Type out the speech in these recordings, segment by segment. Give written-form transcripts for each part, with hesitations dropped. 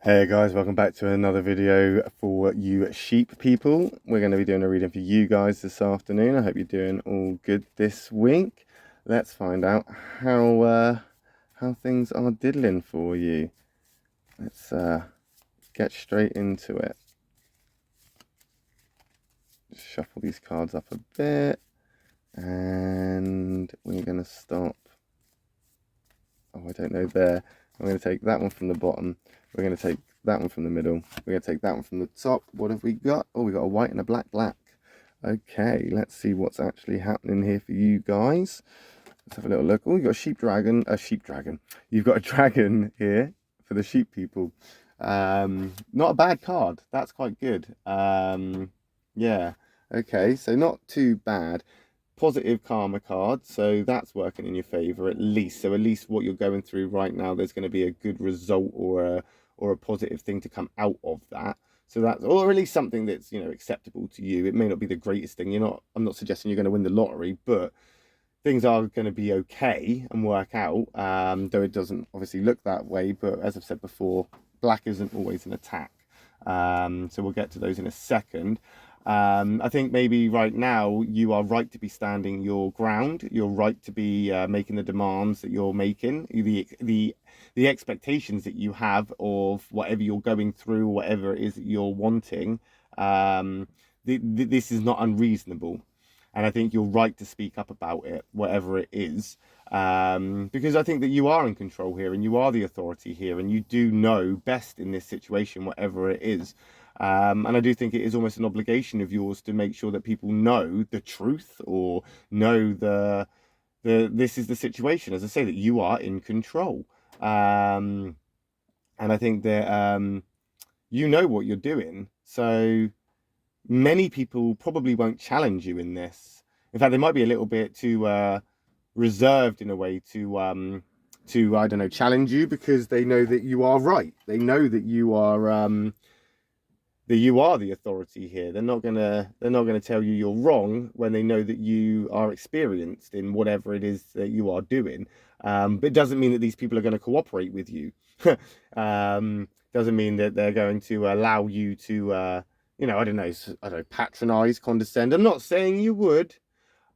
Hey guys, welcome back to another video for you sheep people. We're going to be doing a reading for you guys this afternoon. I hope you're doing all good this week. Let's find out how things are diddling for you. Let's get straight into it. Just shuffle these cards up a bit, and we're going to stop. Oh, I don't know there. I'm going to take that one from the bottom. We're going to take that one from the middle. We're going to take that one from the top. What have we got? Oh, we got a white and a black. Okay, let's see what's actually happening here for you guys. Let's have a little look. Oh, you got a sheep dragon. You've got a dragon here for the sheep people. Not a bad card. That's quite good. Yeah. Okay, so not too bad. Positive karma card, so that's working in your favor at least. So at least what you're going through right now, there's going to be a good result or a positive thing to come out of that. So that's, or at least something that's, you know, acceptable to you. It may not be the greatest thing. I'm not suggesting you're going to win the lottery, but things are going to be okay and work out. Though it doesn't obviously look that way, but as I've said before, black isn't always an attack. So we'll get to those in a second. I think maybe right now you are right to be standing your ground. You're right to be making the demands that you're making, the expectations that you have of whatever you're going through, whatever it is that you're wanting. This is not unreasonable, and I think you're right to speak up about it, whatever it is, because I think that you are in control here and you are the authority here and you do know best in this situation, whatever it is. And I do think it is almost an obligation of yours to make sure that people know the truth or know this is the situation, as I say, that you are in control. And I think that you know what you're doing. So many people probably won't challenge you in this. In fact, they might be a little bit too reserved in a way to I don't know, challenge you, because they know that you are right. They know that you are the authority here. They're not gonna tell you you're wrong when they know that you are experienced in whatever it is that you are doing. But it doesn't mean that these people are going to cooperate with you. Doesn't mean that they're going to allow you to you know, I don't know, patronize, condescend. I'm not saying you would.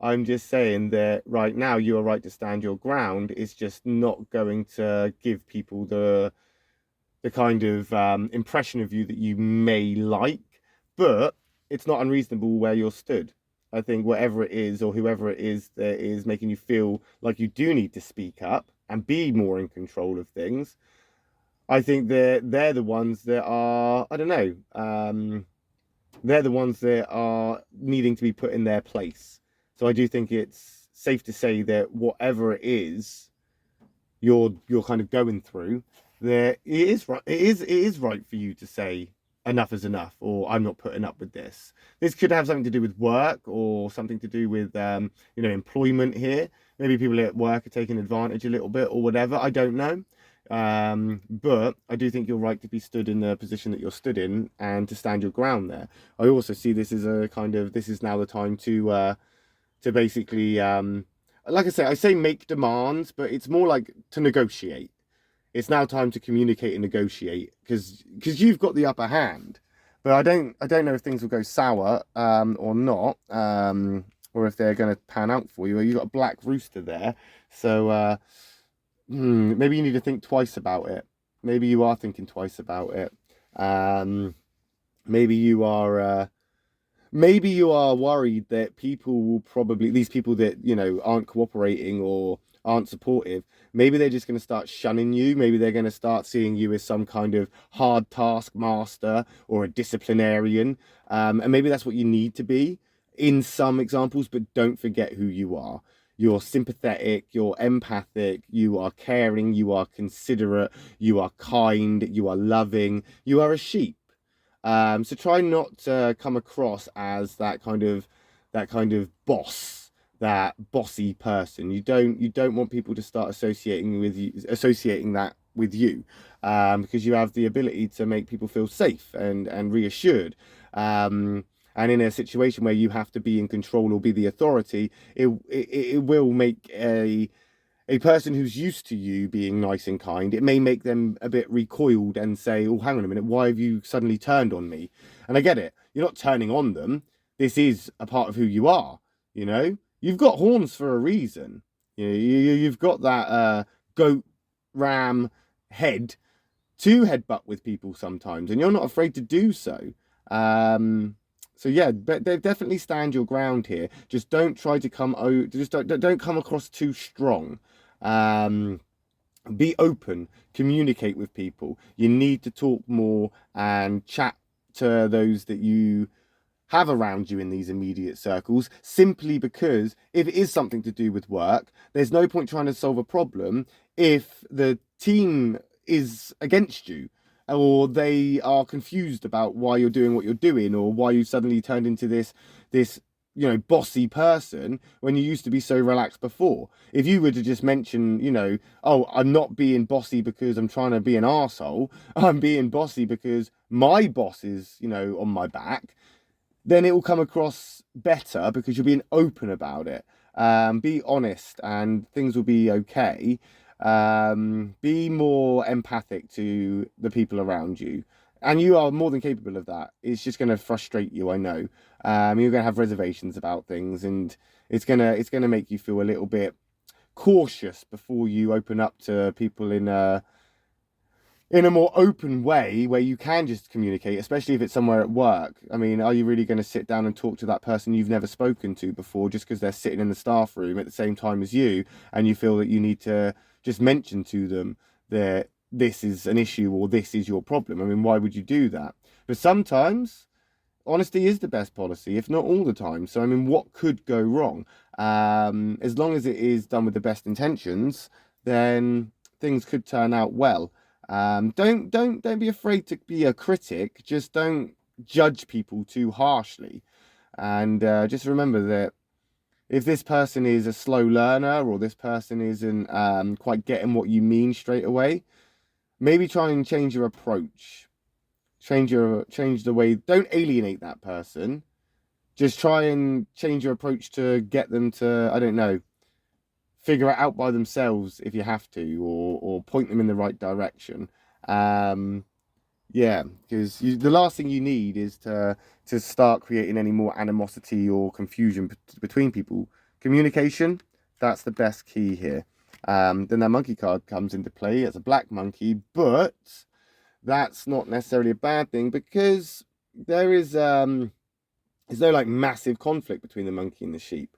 I'm just saying that right now you are right to stand your ground. It's just not going to give people the kind of impression of you that you may like, but it's not unreasonable where you're stood. I think whatever it is or whoever it is that is making you feel like you do need to speak up and be more in control of things, I think they're the ones that are, I don't know, they're the ones that are needing to be put in their place. So I do think it's safe to say that whatever it is you're kind of going through, there it is right. It is right for you to say enough is enough, or I'm not putting up with this. This could have something to do with work or something to do with you know, employment here. Maybe people at work are taking advantage a little bit or whatever. I don't know. But I do think you're right to be stood in the position that you're stood in and to stand your ground there. I also see this as a kind of, this is now the time to basically like I say make demands, but it's more like to negotiate. It's now time to communicate and negotiate, because you've got the upper hand. But I don't know if things will go sour or not, or if they're going to pan out for you. You've got a black rooster there, so maybe you need to think twice about it. Maybe you are thinking twice about it. Maybe you are. Maybe you are worried that people will probably, these people that, you know, aren't cooperating or aren't supportive, maybe they're just going to start shunning you. Maybe they're going to start seeing you as some kind of hard taskmaster or a disciplinarian. And maybe that's what you need to be in some examples, but don't forget who you are. You're sympathetic, you're empathic, you are caring, you are considerate, you are kind, you are loving, you are a sheep. So try not to come across as that kind of boss, that bossy person. You don't want people to start associating that with you, because you have the ability to make people feel safe and reassured. And in a situation where you have to be in control or be the authority, it will make A person who's used to you being nice and kind, it may make them a bit recoiled and say, oh, hang on a minute, why have you suddenly turned on me? And I get it. You're not turning on them. This is a part of who you are, you know? You've got horns for a reason. You've got that goat ram head to headbutt with people sometimes, and you're not afraid to do so. So yeah, but they definitely stand your ground here. Just don't try to don't come across too strong. Be open, communicate with people. You need to talk more and chat to those that you have around you in these immediate circles, simply because if it is something to do with work, there's no point trying to solve a problem if the team is against you, or they are confused about why you're doing what you're doing, or why you suddenly turned into this bossy person when you used to be so relaxed before. If you were to just mention, oh, I'm not being bossy because I'm trying to be an arsehole, I'm being bossy because my boss is, on my back, then it will come across better because you're being open about it. Be honest and things will be okay. Be more empathic to the people around you. And you are more than capable of that. It's just going to frustrate you, I know. You're going to have reservations about things, and it's gonna make you feel a little bit cautious before you open up to people in a more open way where you can just communicate, especially if it's somewhere at work. I mean, are you really going to sit down and talk to that person you've never spoken to before just because they're sitting in the staff room at the same time as you, and you feel that you need to just mention to them that this is an issue or this is your problem? I mean, why would you do that? But sometimes honesty is the best policy, if not all the time. So, I mean, what could go wrong? As long as it is done with the best intentions, then things could turn out well. Don't be afraid to be a critic. Just don't judge people too harshly. And just remember that if this person is a slow learner, or this person isn't quite getting what you mean straight away, maybe try and change your approach. Change the way. Don't alienate that person. Just try and change your approach to get them to, I don't know, figure it out by themselves if you have to, or point them in the right direction. Yeah, because the last thing you need is to start creating any more animosity or confusion between people. Communication, that's the best key here. Then that monkey card comes into play. It's a black monkey, but that's not necessarily a bad thing, because there's no like massive conflict between the monkey and the sheep.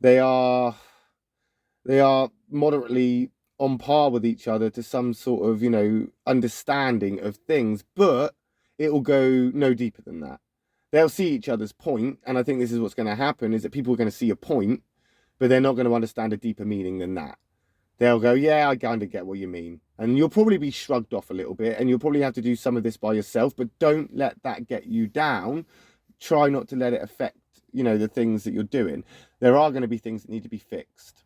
They are moderately on par with each other to some sort of, understanding of things, but it will go no deeper than that. They'll see each other's point, and I think this is what's going to happen, is that people are going to see a point, but they're not going to understand a deeper meaning than that. They'll go, yeah, I kind of get what you mean. And you'll probably be shrugged off a little bit, and you'll probably have to do some of this by yourself, but don't let that get you down. Try not to let it affect, the things that you're doing. There are going to be things that need to be fixed.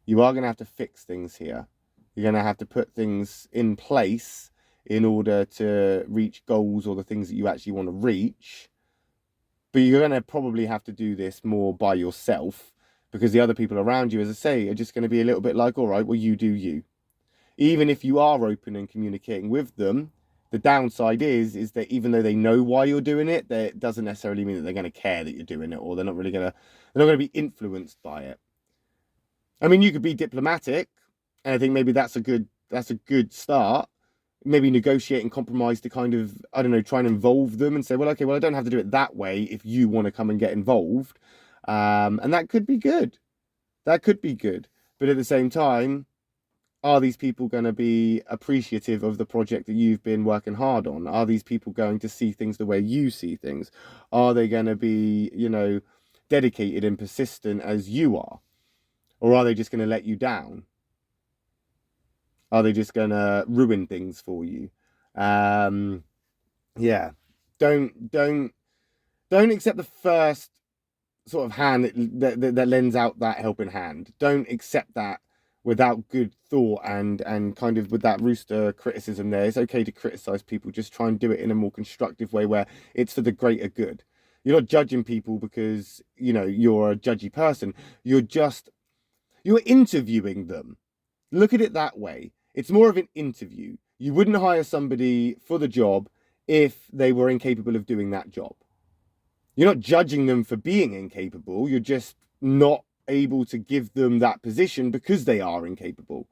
You are going to have to fix things here. You're going to have to put things in place in order to reach goals or the things that you actually want to reach. But you're going to probably have to do this more by yourself, because the other people around you, as I say, are just going to be a little bit like, all right, well, you do you. Even if you are open and communicating with them, the downside is that even though they know why you're doing it, that doesn't necessarily mean that they're going to care that you're doing it, or they're not going to be influenced by it. I mean, you could be diplomatic, and I think maybe that's a good start. Maybe negotiate and compromise to kind of, I don't know, try and involve them and say, well, okay, well, I don't have to do it that way if you want to come and get involved. And that could be good. That could be good. But at the same time, are these people going to be appreciative of the project that you've been working hard on? Are these people going to see things the way you see things? Are they going to be, dedicated and persistent as you are? Or are they just going to let you down? Are they just going to ruin things for you? Yeah. Don't accept the first sort of hand that lends out that helping hand. Don't accept that without good thought and kind of with that rooster criticism there. It's okay to criticize people. Just try and do it in a more constructive way where it's for the greater good. You're not judging people because, you're a judgy person. You're interviewing them. Look at it that way. It's more of an interview. You wouldn't hire somebody for the job if they were incapable of doing that job. You're not judging them for being incapable. You're just not able to give them that position because they are incapable.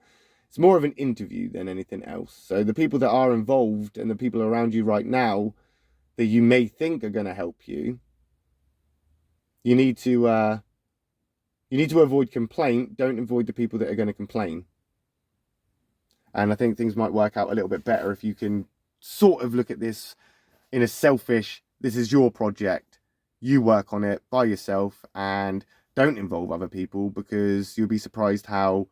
It's more of an interview than anything else. So the people that are involved and the people around you right now that you may think are going to help you, you need to avoid complaint. Don't avoid the people that are going to complain. And I think things might work out a little bit better if you can sort of look at this in a selfish, this is your project, you work on it by yourself and don't involve other people, because you'll be surprised how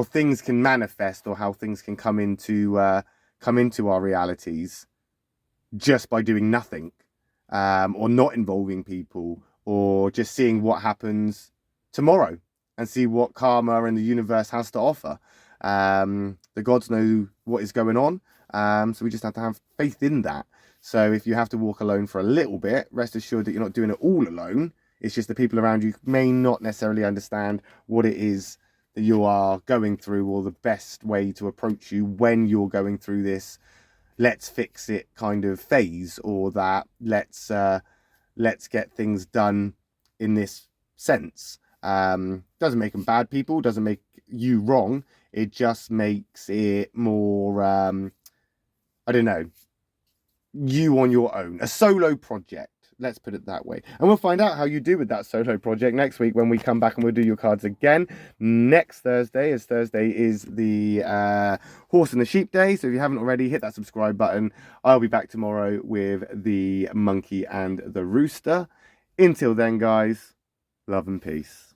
things can manifest, or how things can come into our realities just by doing nothing, or not involving people, or just seeing what happens tomorrow and see what karma and the universe has to offer. The gods know what is going on, so we just have to have faith in that. So if you have to walk alone for a little bit, rest assured that you're not doing it all alone. It's just the people around you may not necessarily understand what it is that you are going through, or the best way to approach you when you're going through this let's fix it kind of phase, or that let's get things done in this sense. Doesn't make them bad people, doesn't make you wrong. It just makes it more, I don't know, you on your own, a solo project. Let's put it that way. And we'll find out how you do with that solo project next week when we come back, and we'll do your cards again next Thursday, as Thursday is the horse and the sheep day. So if you haven't already, hit that subscribe button. I'll be back tomorrow with the monkey and the rooster. Until then, guys, love and peace.